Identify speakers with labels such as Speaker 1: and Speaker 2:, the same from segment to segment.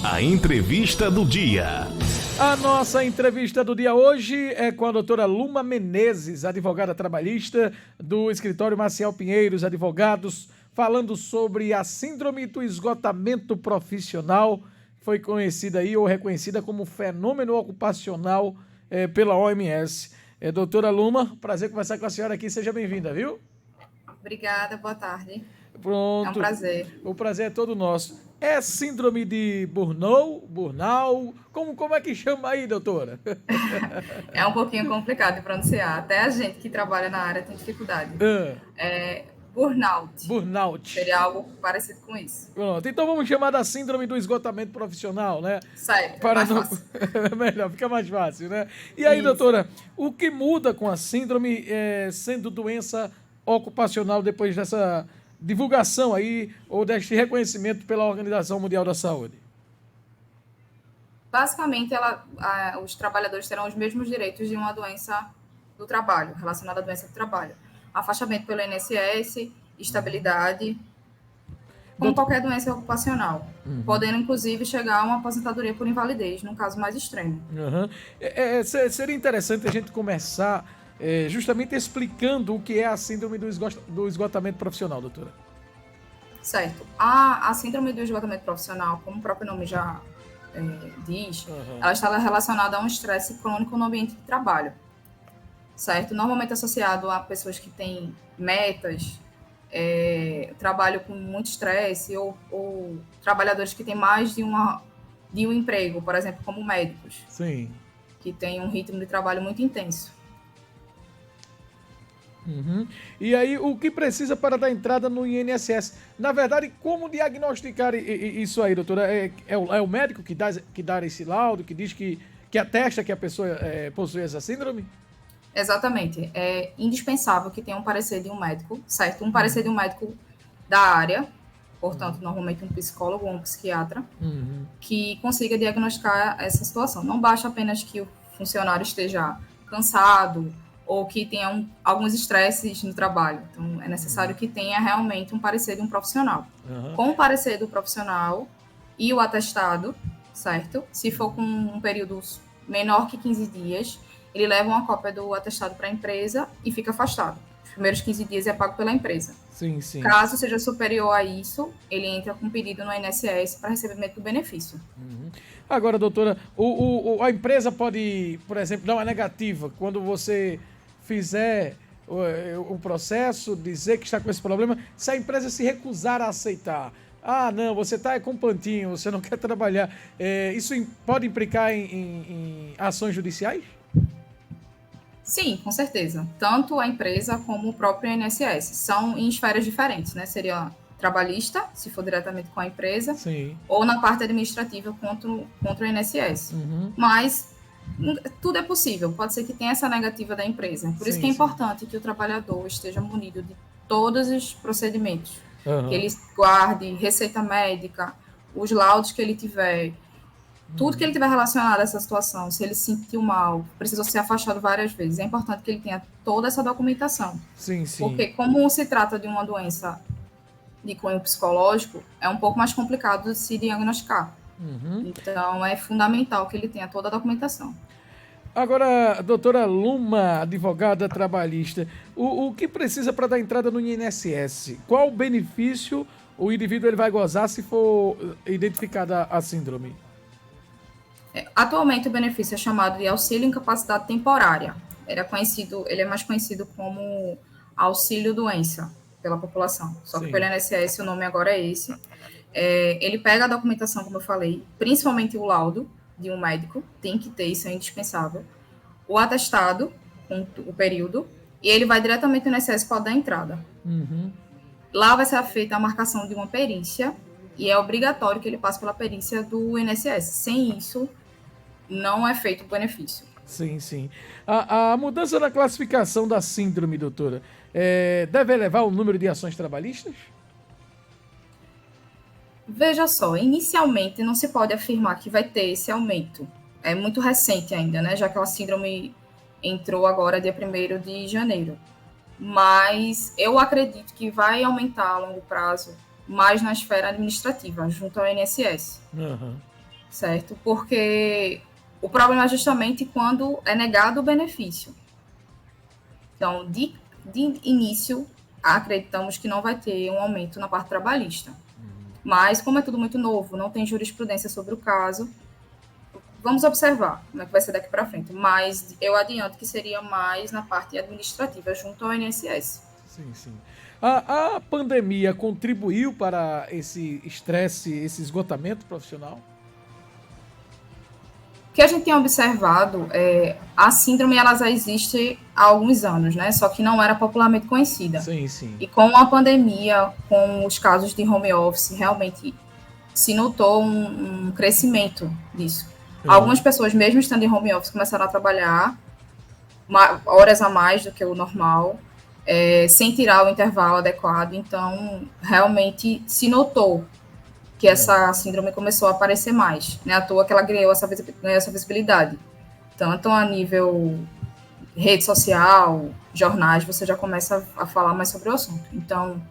Speaker 1: A entrevista do dia.
Speaker 2: A nossa entrevista do dia hoje é com a doutora Luma Menezes, advogada trabalhista do escritório Maciel Pinheiros Advogados, falando sobre a síndrome do esgotamento profissional, que foi conhecida aí ou reconhecida como fenômeno ocupacional pela OMS. Doutora Luma, prazer conversar com a senhora aqui, seja bem-vinda, viu?
Speaker 3: Obrigada, boa tarde.
Speaker 2: Pronto.
Speaker 3: É um prazer.
Speaker 2: O prazer é todo nosso. É síndrome de Burnout? Como é que chama aí, doutora?
Speaker 3: É um pouquinho complicado de pronunciar. Até a gente que trabalha na área tem dificuldade. Burnout.
Speaker 2: Burnout.
Speaker 3: Seria algo parecido com isso.
Speaker 2: Pronto. Então vamos chamar da síndrome do esgotamento profissional, né?
Speaker 3: Certo,
Speaker 2: para
Speaker 3: mais fácil.
Speaker 2: Melhor, fica mais fácil, né? E aí,
Speaker 3: Isso.
Speaker 2: doutora, o que muda com a síndrome sendo doença ocupacional depois dessa divulgação aí, ou deste reconhecimento pela Organização Mundial da Saúde?
Speaker 3: Basicamente, os trabalhadores terão os mesmos direitos de uma doença do trabalho, relacionada à doença do trabalho. Afastamento pelo INSS, estabilidade, como qualquer doença ocupacional, podendo, inclusive, chegar a uma aposentadoria por invalidez, num caso mais extremo.
Speaker 2: Seria interessante a gente começar justamente explicando o que é a síndrome do esgotamento profissional, doutora.
Speaker 3: Certo. A síndrome do esgotamento profissional, como o próprio nome já diz, ela está relacionada a um estresse crônico no ambiente de trabalho, certo? Normalmente associado a pessoas que têm metas, trabalho com muito estresse, ou trabalhadores que têm mais de um emprego, por exemplo, como médicos.
Speaker 2: Sim.
Speaker 3: Que têm um ritmo de trabalho muito intenso.
Speaker 2: E aí, o que precisa para dar entrada no INSS? Na verdade, como diagnosticar isso aí, doutora? É o médico que dá esse laudo, que diz que atesta que a pessoa possui essa síndrome?
Speaker 3: Exatamente. É indispensável que tenha um parecer de um médico, certo? Um parecer de um médico da área, portanto, normalmente um psicólogo ou um psiquiatra, que consiga diagnosticar essa situação. Não basta apenas que o funcionário esteja cansado ou que tenha alguns estresses no trabalho. Então, é necessário que tenha realmente um parecer de um profissional. Com o parecer do profissional e o atestado, certo? Se for com um período menor que 15 dias, ele leva uma cópia do atestado para a empresa e fica afastado. Os primeiros 15 dias é pago pela empresa.
Speaker 2: Sim, sim.
Speaker 3: Caso seja superior a isso, ele entra com pedido no INSS para recebimento do benefício.
Speaker 2: Agora, doutora, a empresa pode, por exemplo, dar uma negativa quando você fizer o processo, dizer que está com esse problema, se a empresa se recusar a aceitar. Ah, não, você está com pantinho, você não quer trabalhar. Isso pode implicar em ações judiciais?
Speaker 3: Sim, com certeza. Tanto a empresa como o próprio INSS. São em esferas diferentes, né? Seria trabalhista, se for diretamente com a empresa,
Speaker 2: sim,
Speaker 3: ou na parte administrativa contra o INSS. Mas tudo é possível. Pode ser que tenha essa negativa da empresa. Por isso que é importante que o trabalhador esteja munido de todos os procedimentos. Que ele guarde receita médica, os laudos que ele tiver, tudo que ele tiver relacionado a essa situação. Se ele se sentiu mal, precisou ser afastado várias vezes, é importante que ele tenha toda essa documentação.
Speaker 2: Sim.
Speaker 3: Porque como se trata de uma doença de cunho psicológico, é um pouco mais complicado de se diagnosticar. Então, é fundamental que ele tenha toda a documentação.
Speaker 2: Agora, doutora Luma, advogada trabalhista, o que precisa para dar entrada no INSS? Qual benefício o indivíduo ele vai gozar se for identificada a síndrome?
Speaker 3: Atualmente, o benefício é chamado de auxílio incapacidade temporária. Ele é mais conhecido como auxílio-doença pela população. Só que pelo INSS o nome agora é esse. Ele pega a documentação, como eu falei, principalmente o laudo de um médico, tem que ter, isso é indispensável. O atestado, com o período, e ele vai diretamente no INSS para dar entrada. Lá vai ser feita a marcação de uma perícia, e é obrigatório que ele passe pela perícia do INSS. Sem isso, não é feito o benefício.
Speaker 2: Sim. A mudança na classificação da síndrome, doutora, deve elevar o número de ações trabalhistas?
Speaker 3: Veja só, inicialmente não se pode afirmar que vai ter esse aumento. É muito recente ainda, né? Já que a síndrome entrou agora dia 1º de janeiro. Mas eu acredito que vai aumentar a longo prazo mais na esfera administrativa, junto ao INSS. certo? Porque o problema é justamente quando é negado o benefício. Então, de início, acreditamos que não vai ter um aumento na parte trabalhista. Mas, como é tudo muito novo, não tem jurisprudência sobre o caso, vamos observar como é que vai ser daqui para frente. Mas eu adianto que seria mais na parte administrativa, junto ao INSS.
Speaker 2: Sim. A pandemia contribuiu para esse estresse, esse esgotamento profissional?
Speaker 3: O que a gente tem observado é a síndrome, ela já existe há alguns anos, né? Só que não era popularmente conhecida.
Speaker 2: Sim.
Speaker 3: E com a pandemia, com os casos de home office, realmente se notou um crescimento disso. Algumas pessoas, mesmo estando em home office, começaram a trabalhar horas a mais do que o normal, sem tirar o intervalo adequado. Então, realmente se notou que essa síndrome começou a aparecer mais, né? À toa que ela ganhou essa visibilidade. Tanto a nível rede social, jornais, você já começa a falar mais sobre o assunto. Então,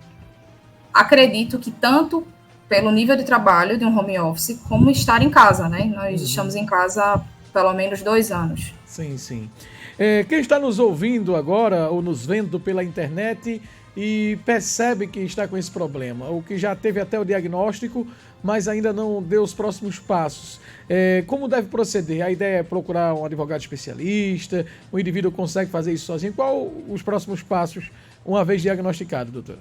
Speaker 3: acredito que tanto pelo nível de trabalho de um home office, como estar em casa, né? Nós estamos em casa há pelo menos 2 anos.
Speaker 2: Sim. Quem está nos ouvindo agora ou nos vendo pela internet e percebe que está com esse problema, ou que já teve até o diagnóstico, mas ainda não deu os próximos passos, como deve proceder? A ideia é procurar um advogado especialista, o indivíduo consegue fazer isso sozinho? Qual os próximos passos, uma vez diagnosticado, doutora?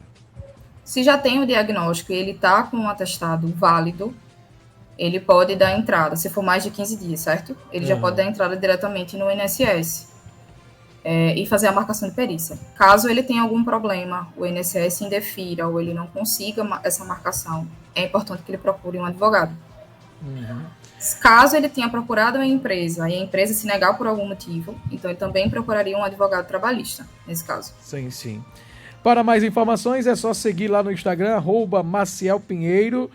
Speaker 3: Se já tem o diagnóstico e ele está com um atestado válido, ele pode dar entrada, se for mais de 15 dias, certo? Ele já pode dar entrada diretamente no INSS. E fazer a marcação de perícia. Caso ele tenha algum problema, o INSS indefira ou ele não consiga essa marcação, é importante que ele procure um advogado. Caso ele tenha procurado uma empresa e a empresa se negar por algum motivo, então ele também procuraria um advogado trabalhista, nesse caso.
Speaker 2: Sim. Para mais informações é só seguir lá no Instagram, @MacielPinheiro,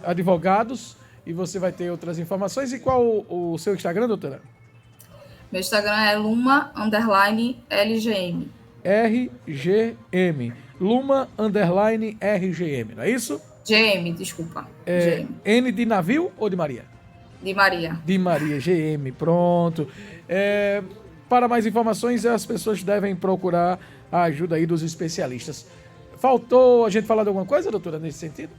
Speaker 2: advogados, e você vai ter outras informações. E qual o seu Instagram, doutora?
Speaker 3: Meu Instagram é Luma_LGM.
Speaker 2: RGM. Luma_RGM, não é isso?
Speaker 3: GM, desculpa. GM.
Speaker 2: N de navio ou de Maria?
Speaker 3: De Maria.
Speaker 2: De Maria, GM, pronto. Para mais informações, as pessoas devem procurar a ajuda aí dos especialistas. Faltou a gente falar de alguma coisa, doutora, nesse sentido?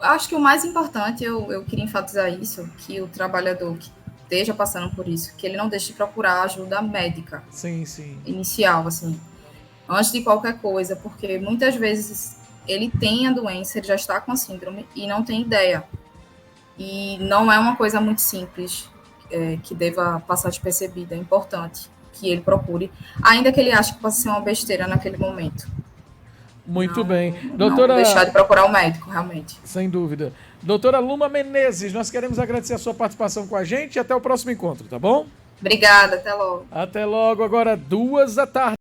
Speaker 3: Acho que o mais importante, eu queria enfatizar isso, que o trabalhador que esteja passando por isso, que ele não deixe de procurar ajuda médica.
Speaker 2: Sim.
Speaker 3: Inicial, assim, antes de qualquer coisa, porque muitas vezes ele tem a doença, ele já está com a síndrome e não tem ideia. E não é uma coisa muito simples, que deva passar despercebida. É importante que ele procure, ainda que ele ache que possa ser uma besteira naquele momento.
Speaker 2: Muito bem. Doutora...
Speaker 3: Não deixar de procurar o médico, realmente.
Speaker 2: Sem dúvida. Doutora Luma Menezes, nós queremos agradecer a sua participação com a gente e até o próximo encontro, tá bom?
Speaker 3: Obrigada, até logo.
Speaker 2: Até logo, agora 14h.